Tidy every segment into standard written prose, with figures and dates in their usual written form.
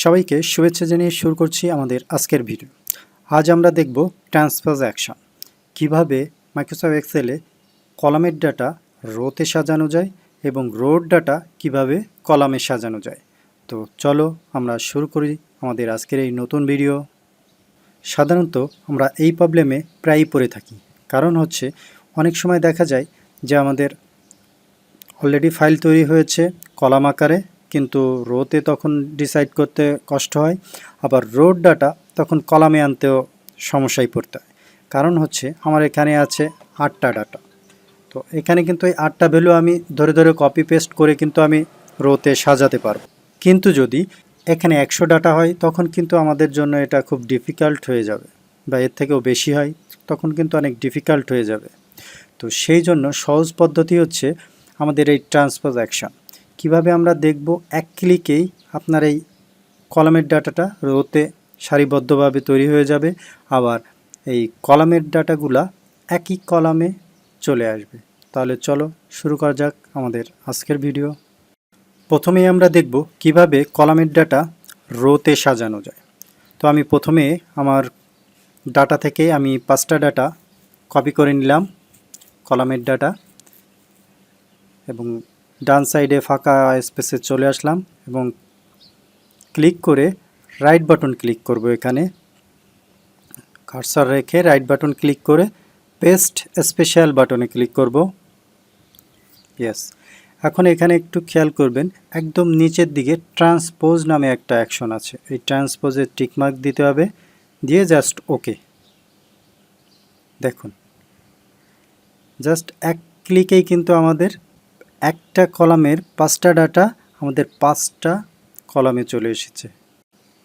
সবাইকে শুভেচ্ছা জানিয়ে শুরু করছি আমাদের আজকের ভিডিও। আজ আমরা দেখব ট্রান্সপোজ অ্যাকশন, কিভাবে মাইক্রোসফট এক্সেলে কলামের ডাটা রোতে সাজানো যায় এবং রোর ডাটা কিভাবে কলামে সাজানো যায়। তো চলো আমরা শুরু করি আমাদের আজকের এই নতুন ভিডিও। সাধারণত আমরা এই প্রবলেমে প্রায়ই পড়ে থাকি, কারণ হচ্ছে অনেক সময় দেখা যায় যে আমাদের অলরেডি ফাইল তৈরি হয়েছে কলাম আকারে, কিন্তু রোতে তখন ডিসাইড করতে কষ্ট হয়, আবার রোর ডাটা তখন কলামে আনতেও সমস্যায় পড়তে হয়। কারণ হচ্ছে আমার এখানে আছে 8টা ডাটা, তো এখানে কিন্তু এই 8টা ভ্যালু আমি ধরে ধরে কপি পেস্ট করে কিন্তু আমি রোতে সাজাতে পারবো। কিন্তু যদি এখানে 100 ডাটা হয় তখন কিন্তু আমাদের জন্য এটা খুব ডিফিকাল্ট হয়ে যাবে, বা এর থেকেও বেশি হয় তখন কিন্তু অনেক ডিফিকাল্ট হয়ে যাবে। তো সেই জন্য সহজ পদ্ধতি হচ্ছে আমাদের এই ট্রান্সপোজ অ্যাকশন। কিভাবে আমরা দেখব এক ক্লিকেই আপনার এই কলামের ডাটাটা রোতে সারিবদ্ধভাবে তৈরি হয়ে যাবে, আবার এই কলামের ডাটাগুলা একই কলামে চলে আসবে। তাহলে চলো শুরু করা যাক আমাদের আজকের ভিডিও। প্রথমেই আমরা দেখব কিভাবে কলামের ডাটা রোতে সাজানো যায়। তো আমি প্রথমে আমার ডাটা থেকে আমি 5টা ডাটা কপি করে নিলাম, কলামের ডাটা, এবং ডান সাইডে ফাঁকা স্পেসে চলে আসলাম এবং ক্লিক করে রাইট বাটন ক্লিক করব। এখানে কার্সার রেখে রাইট বাটন ক্লিক করে পেস্ট স্পেশাল বাটনে ক্লিক করব। ইয়েস, এখন এখানে একটু খেয়াল করবেন, একদম নিচের দিকে ট্রান্সপোজ নামে একটা অ্যাকশন আছে, এই ট্রান্সপোজের টিকমার্ক দিতে হবে, দিয়ে জাস্ট ওকে। দেখুন, জাস্ট এক ক্লিকেই কিন্তু আমাদের একটা কলামের 5টা ডাটা আমাদের 5টা কলামে চলে এসেছে,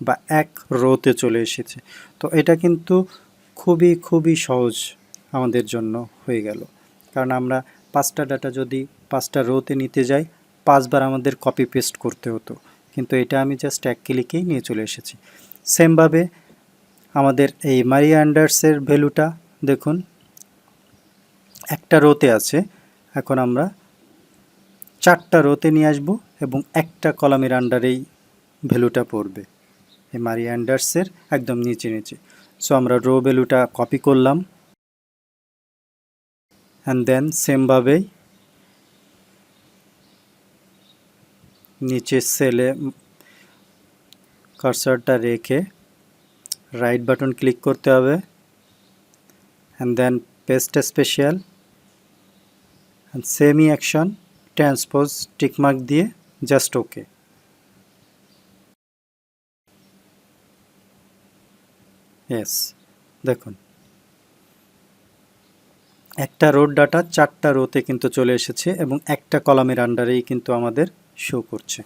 বা এক রোতে চলে এসেছে। তো এটা কিন্তু খুবই সহজ আমাদের জন্য হয়ে গেল, কারণ আমরা 5টা ডাটা যদি 5টা রোতে নিতে যাই 5বার আমাদের কপি পেস্ট করতে হতো, কিন্তু এটা আমি জাস্ট এক ক্লিকেই নিয়ে চলে এসেছি। সেমভাবে আমাদের এই মারিয়া অ্যান্ডার্সের ভ্যালুটা দেখুন, একটা রোতে আছে, এখন আমরা 4টা রোতে নিয়ে আসবো এবং একটা কলামের আন্ডারেই ভ্যালুটা পড়বে এই মারিয়া অ্যান্ডার্সের একদম নিচে। সো আমরা রো ভ্যালুটা কপি করলাম, অ্যান্ড দেন সেমভাবেই নিচে সেলে কার্সারটা রেখে রাইট বাটন ক্লিক করতে হবে, and then paste special and semi action transpose tick mark দিয়ে জাস্ট ওকে। ইয়েস, দেখুন একটা রোর ডাটা 4টা রোতে কিন্তু চলে এসেছে এবং একটা কলামের আন্ডারেই কিন্তু আমাদের শো করছে।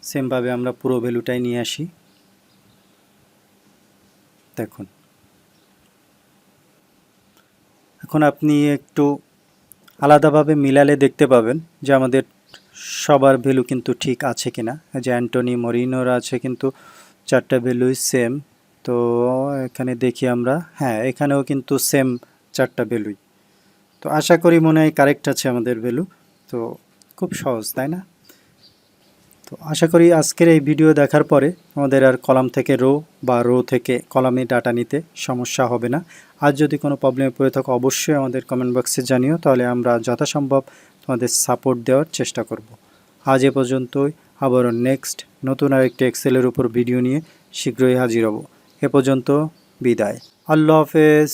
সেমভাবে আমরা পুরো ভ্যালুটাই নিয়ে আসি। দেখুন, এখন আপনি একটু আলাদাভাবে মিলালে দেখতে পাবেন যে আমাদের সবার ভ্যালু কিন্তু ঠিক আছে কিনা। যে অ্যান্টনি মরিনোর আছে কিন্তু 4টা ভ্যালুই সেম। তো এখানে দেখি আমরা, হ্যাঁ এখানেও কিন্তু সেম 4টা ভ্যালুই। তো আশা করি মনে হয় কারেক্ট আছে আমাদের ভ্যালু। তো খুব সহজ, তাই না? তো আশা করি আজকের এই ভিডিও দেখার পরে আমাদের আর কলাম থেকে রো বা রো থেকে কলামে ডাটা নিতে সমস্যা হবে না। আর যদি কোনো প্রবলেমে পড়ে থাকো অবশ্যই আমাদের কমেন্ট বক্সে জানিও, তাহলে আমরা যথাসম্ভব তোমাদের সাপোর্ট দেওয়ার চেষ্টা করব। আজ এ পর্যন্তই, আবারও নেক্সট নতুন আরেকটি এক্সেলের উপর ভিডিও নিয়ে শীঘ্রই হাজির হব। এ পর্যন্ত বিদায়, আল্লাহ হাফেজ।